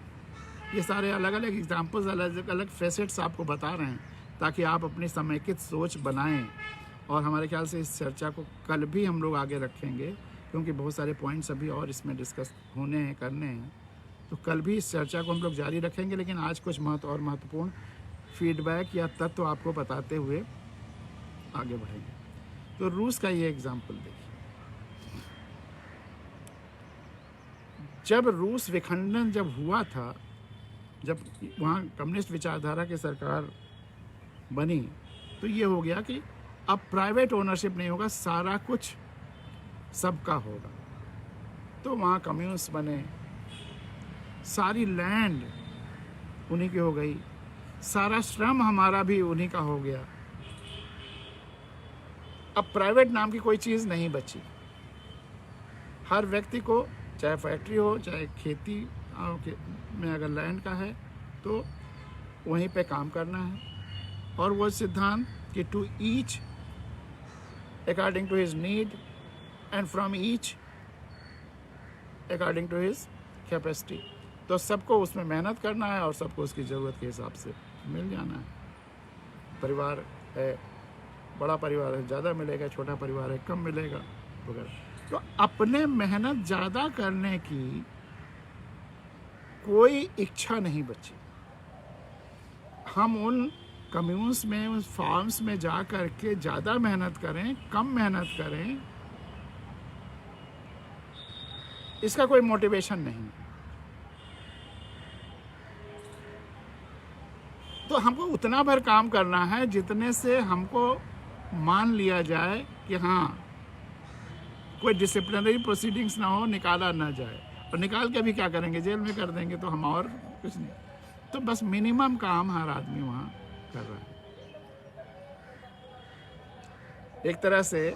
ये सारे अलग अलग एग्जाम्पल्स, अलग अलग फेसेट्स आपको बता रहे हैं ताकि आप अपनी समेकित सोच बनाएं। और हमारे ख्याल से इस चर्चा को कल भी हम लोग आगे रखेंगे, क्योंकि बहुत सारे पॉइंट्स अभी और इसमें डिस्कस होने हैं, करने हैं। तो कल भी इस चर्चा को हम लोग जारी रखेंगे, लेकिन आज कुछ महत्वपूर्ण फीडबैक या तत्व आपको बताते हुए आगे बढ़ेंगे। तो रूस का ये एग्जाम्पल देखिए, जब रूस विखंडन जब हुआ था, जब वहाँ कम्युनिस्ट विचारधारा की सरकार बनी, तो ये हो गया कि अब प्राइवेट ओनरशिप नहीं होगा, सारा कुछ सबका होगा। तो वहाँ कम्युनिस्ट बने, सारी लैंड उन्हीं की हो गई, सारा श्रम हमारा भी उन्हीं का हो गया। अब प्राइवेट नाम की कोई चीज़ नहीं बची। हर व्यक्ति को, चाहे फैक्ट्री हो, चाहे खेती में अगर लैंड का है तो वहीं पे काम करना है। और वो सिद्धांत कि to each according to his need and from each according to his capacity. तो सबको उसमें मेहनत करना है और सबको उसकी ज़रूरत के हिसाब से मिल जाना है। परिवार है, बड़ा परिवार है ज़्यादा मिलेगा, छोटा परिवार है कम मिलेगा वगैरह। तो अपने मेहनत ज़्यादा करने की कोई इच्छा नहीं बची। हम उन कम्यून्स में, उन फार्म्स में जा कर के ज़्यादा मेहनत करें, कम मेहनत करें, इसका कोई मोटिवेशन नहीं। तो हमको उतना भर काम करना है जितने से हमको मान लिया जाए कि हाँ कोई डिसिप्लिनरी प्रोसीडिंग्स ना हो, निकाला ना जाए। और निकाल के भी क्या करेंगे, जेल में कर देंगे, तो हम और कुछ नहीं। तो बस मिनिमम काम हर आदमी वहाँ कर रहा है। एक तरह से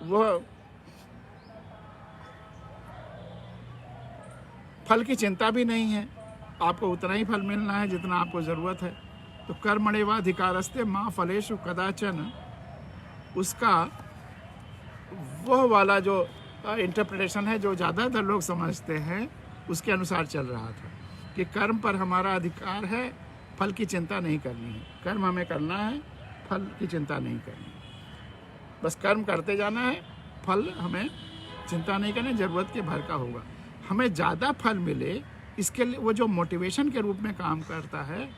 वो फल की चिंता भी नहीं है, आपको उतना ही फल मिलना है जितना आपको ज़रूरत है। तो कर्मण्येवाधिकारस्ते मा फलेषु कदाचन, उसका वह वाला जो इंटरप्रिटेशन है जो ज़्यादातर लोग समझते हैं, उसके अनुसार चल रहा था कि कर्म पर हमारा अधिकार है, फल की चिंता नहीं करनी है। कर्म हमें करना है, फल की चिंता नहीं करनी है। बस कर्म करते जाना है, फल हमें चिंता नहीं करनी, ज़रूरत के भर का होगा। हमें ज़्यादा फल मिले, इसके लिए वो जो मोटिवेशन के रूप में काम करता है,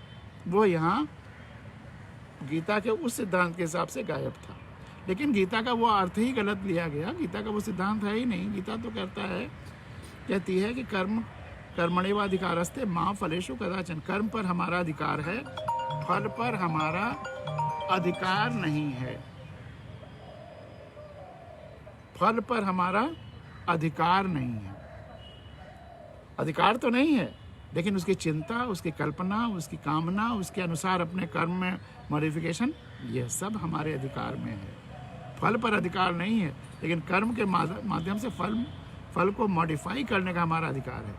वो यहाँ गीता के उस सिद्धांत के हिसाब से गायब था। लेकिन गीता का वो अर्थ ही गलत लिया गया। गीता का वो सिद्धांत है ही नहीं। गीता तो कहती है कि कर्मण्येवाधिकारस्ते मा फलेषु कदाचन, कर्म पर हमारा अधिकार है, फल पर हमारा अधिकार नहीं है। फल पर हमारा अधिकार नहीं है। अधिकार तो नहीं है, लेकिन उसकी चिंता, उसकी कल्पना, उसकी कामना, उसके अनुसार अपने कर्म में मॉडिफिकेशन, यह सब हमारे अधिकार में है। फल पर अधिकार नहीं है, लेकिन कर्म के माध्यम से फल को मॉडिफाई करने का हमारा अधिकार है।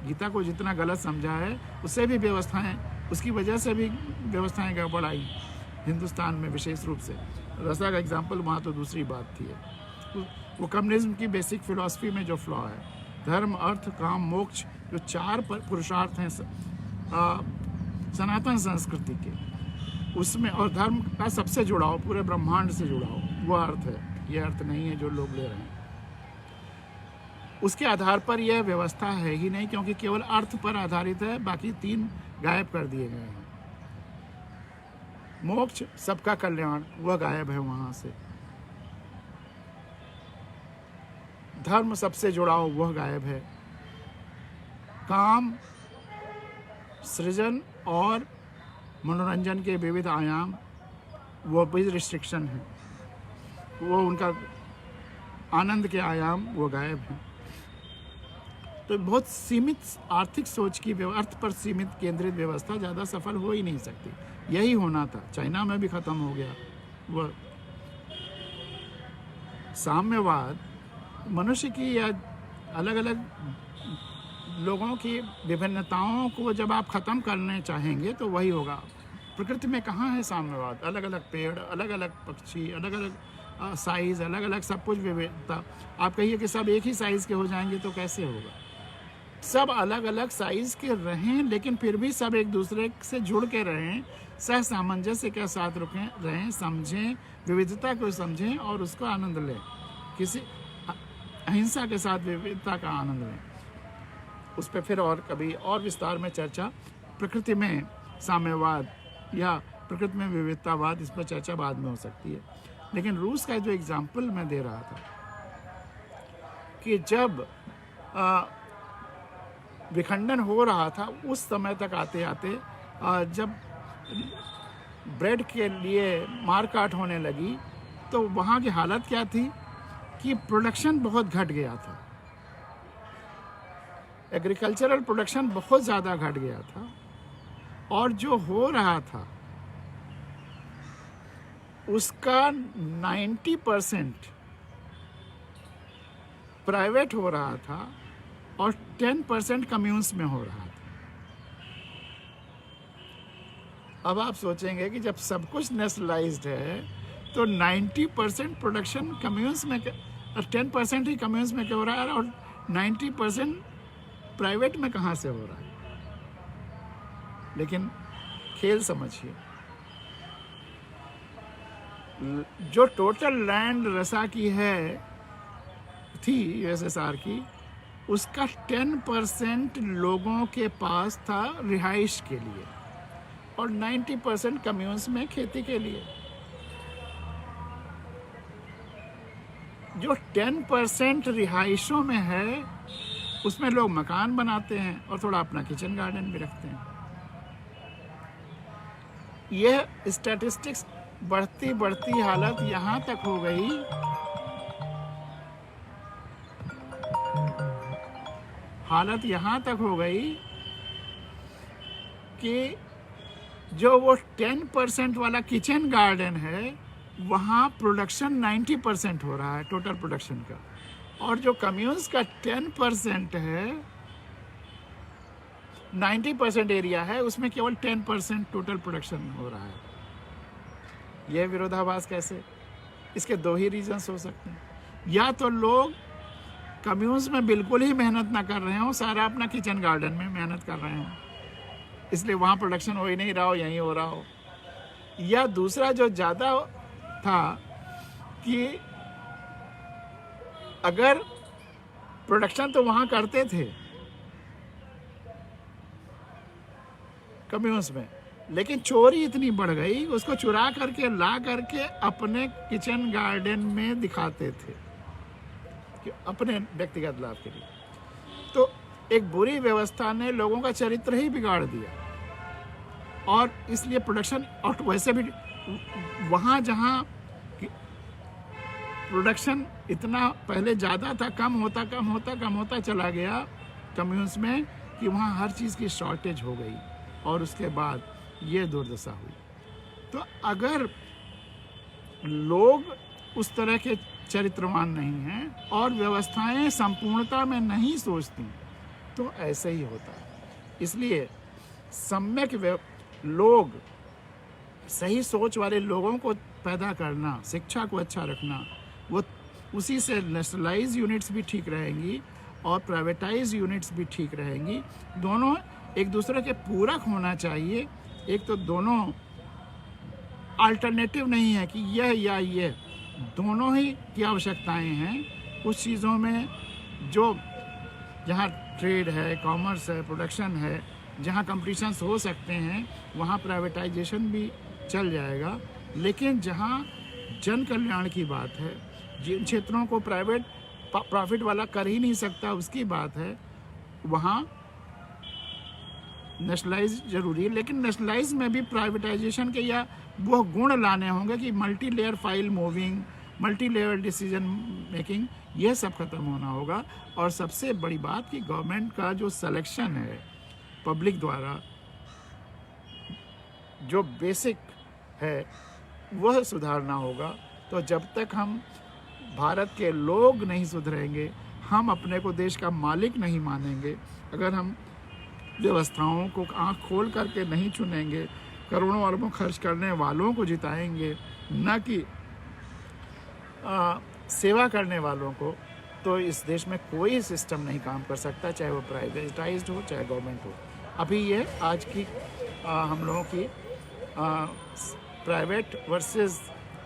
गीता को जितना गलत समझा है, उससे भी व्यवस्थाएं, उसकी वजह से भी व्यवस्थाएं गड़बड़ आई हिंदुस्तान में, विशेष रूप से। रसा का एग्जाम्पल वहाँ तो दूसरी बात थी। वो कम्युनिज्म की बेसिक फिलॉसफी में जो फ्लॉ है, धर्म, अर्थ, काम, मोक्ष, जो 4 पुरुषार्थ हैं सनातन संस्कृति के, उसमें, और धर्म का सबसे जुड़ाव, पूरे ब्रह्मांड से जुड़ाव, वो अर्थ है। ये अर्थ नहीं है जो लोग ले रहे हैं। उसके आधार पर यह व्यवस्था है ही नहीं, क्योंकि केवल अर्थ पर आधारित है, बाकी 3 गायब कर दिए गए हैं। मोक्ष, सबका कल्याण, वह गायब है वहाँ से। धर्म, सबसे जुड़ाव, वह गायब है। काम, सृजन और मनोरंजन के विविध आयाम, वो भी रिस्ट्रिक्शन है, वो उनका आनंद के आयाम वो गायब हैं। तो बहुत सीमित आर्थिक सोच की अर्थ पर सीमित केंद्रित व्यवस्था ज़्यादा सफल हो ही नहीं सकती। यही होना था, चाइना में भी ख़त्म हो गया। वह साम्यवाद मनुष्य की या अलग अलग लोगों की विभिन्नताओं को जब आप ख़त्म करने चाहेंगे तो वही होगा। प्रकृति में कहाँ है साम्यवाद? अलग अलग पेड़, अलग अलग पक्षी, अलग अलग साइज़, अलग अलग सब कुछ विविधता। आप कहिए कि सब एक ही साइज़ के हो जाएंगे तो कैसे होगा? सब अलग अलग साइज़ के रहें, लेकिन फिर भी सब एक दूसरे से जुड़ के रहें, सह सामंजस्य के साथ रहें, समझें, विविधता को समझें और उसको आनंद लें। किसी अहिंसा के साथ विविधता का आनंद लें। उस पर फिर और कभी और विस्तार में चर्चा, प्रकृति में साम्यवाद या प्रकृति में विविधतावाद, इस पर चर्चा बाद में हो सकती है। लेकिन रूस का जो एग्जाम्पल मैं दे रहा था कि जब विखंडन हो रहा था, उस समय तक आते आते जब ब्रेड के लिए मारकाट होने लगी तो वहाँ की हालत क्या थी कि प्रोडक्शन बहुत घट गया था। एग्रीकल्चरल प्रोडक्शन बहुत ज़्यादा घट गया था और जो हो रहा था उसका 90% प्राइवेट हो रहा था और 10% कम्यून्स में हो रहा था। अब आप सोचेंगे कि जब सब कुछ नेशनलाइज्ड है तो 90% प्रोडक्शन कम्यून्स में और 10% ही कम्यून्स में क्यों हो रहा है और 90% प्राइवेट में कहाँ से हो रहा है? लेकिन खेल समझिए, जो टोटल लैंड रसा की थी यूएसएसआर की, उसका 10% लोगों के पास था रिहाइश के लिए और 90% कम्यून्स में खेती के लिए। जो 10% रिहाइशों में है उसमें लोग मकान बनाते हैं और थोड़ा अपना किचन गार्डन भी रखते हैं। यह स्टैटिस्टिक्स बढ़ती बढ़ती हालत यहाँ तक हो गई कि जो वो 10% वाला किचन गार्डन है वहाँ प्रोडक्शन 90% हो रहा है टोटल प्रोडक्शन का, और जो कम्यून्स का 10% है, 90% एरिया है, उसमें केवल 10% टोटल प्रोडक्शन हो रहा है। यह विरोधाभास कैसे? इसके दो ही रीजंस हो सकते हैं। या तो लोग कम्यून्स में बिल्कुल ही मेहनत ना कर रहे हो, सारा अपना किचन गार्डन में मेहनत कर रहे हो, इसलिए वहाँ प्रोडक्शन हो ही नहीं रहा हो, यहीं हो रहा हो। या दूसरा जो ज़्यादा था कि अगर प्रोडक्शन तो वहाँ करते थे कम्यून्स में, लेकिन चोरी इतनी बढ़ गई, उसको चुरा करके ला करके अपने किचन गार्डन में दिखाते थे कि अपने व्यक्तिगत लाभ के लिए। तो एक बुरी व्यवस्था ने लोगों का चरित्र ही बिगाड़ दिया और इसलिए प्रोडक्शन, और वैसे भी वहाँ जहाँ प्रोडक्शन इतना पहले ज़्यादा था, कम होता चला गया कम्यून्स में कि वहाँ हर चीज़ की शॉर्टेज हो गई और उसके बाद ये दुर्दशा हुई। तो अगर लोग उस तरह के चरित्रवान नहीं हैं और व्यवस्थाएं संपूर्णता में नहीं सोचती तो ऐसे ही होता है। इसलिए सम्यक लोग, सही सोच वाले लोगों को पैदा करना, शिक्षा को अच्छा रखना, वो उसी से नेशनलाइज यूनिट्स भी ठीक रहेंगी और प्राइवेटाइज यूनिट्स भी ठीक रहेंगी। दोनों एक दूसरे के पूरक होना चाहिए। एक तो दोनों अल्टरनेटिव नहीं है कि यह या यह, दोनों ही की आवश्यकताएं हैं। कुछ चीज़ों में जो जहाँ ट्रेड है, कॉमर्स है, प्रोडक्शन है, जहाँ कंपटीशंस हो सकते हैं, वहाँ प्राइवेटाइजेशन भी चल जाएगा। लेकिन जहाँ जन कल्याण की बात है, जिन क्षेत्रों को प्राइवेट प्रॉफिट वाला कर ही नहीं सकता उसकी बात है, वहाँ नेशनलाइज जरूरी है। लेकिन नेशनलाइज में भी प्राइवेटाइजेशन के या वो गुण लाने होंगे कि multi layer file moving, multi layer decision making, ये सब खत्म होना होगा। और सबसे बड़ी बात कि गवर्नमेंट का जो सिलेक्शन है पब्लिक द्वारा, जो बेसिक है वह सुधारना होगा। तो जब तक हम भारत के लोग नहीं सुधरेंगे, हम अपने को देश का मालिक नहीं मानेंगे, अगर हम व्यवस्थाओं को आंख खोल करके नहीं चुनेंगे, करोड़ों अरबों खर्च करने वालों को जिताएंगे, न कि सेवा करने वालों को, तो इस देश में कोई सिस्टम नहीं काम कर सकता, चाहे वो प्राइवेटाइज्ड हो चाहे गवर्नमेंट हो। अभी ये आज की हम लोगों की private versus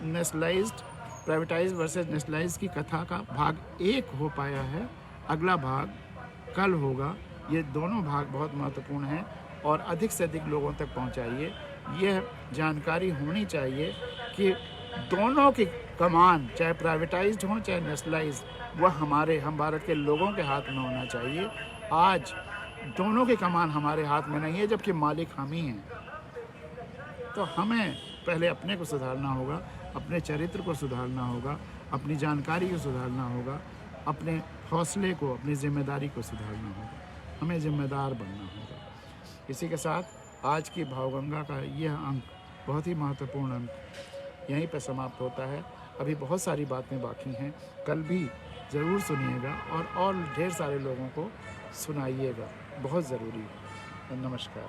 nationalised, privatise versus nationalise की कथा का भाग 1 हो पाया है। अगला भाग कल होगा। ये दोनों भाग बहुत महत्वपूर्ण हैं और अधिक से अधिक लोगों तक पहुंचाइए। यह जानकारी होनी चाहिए कि दोनों की कमान, चाहे प्राइवेटाइज्ड हो चाहे नेशनलाइज्ड, वह हम भारत के लोगों के हाथ में होना चाहिए। आज दोनों की कमान हमारे हाथ में नहीं है, जबकि मालिक हम ही हैं। तो हमें पहले अपने को सुधारना होगा, अपने चरित्र को सुधारना होगा, अपनी जानकारी को सुधारना होगा, अपने हौसले को, अपनी जिम्मेदारी को सुधारना होगा। हमें जिम्मेदार बनना होगा। इसी के साथ आज की भावगंगा का यह अंक, बहुत ही महत्वपूर्ण अंक, यहीं पर समाप्त होता है। अभी बहुत सारी बातें बाकी हैं, कल भी ज़रूर सुनिएगा और ढेर सारे लोगों को सुनाइएगा, बहुत ज़रूरी है। नमस्कार।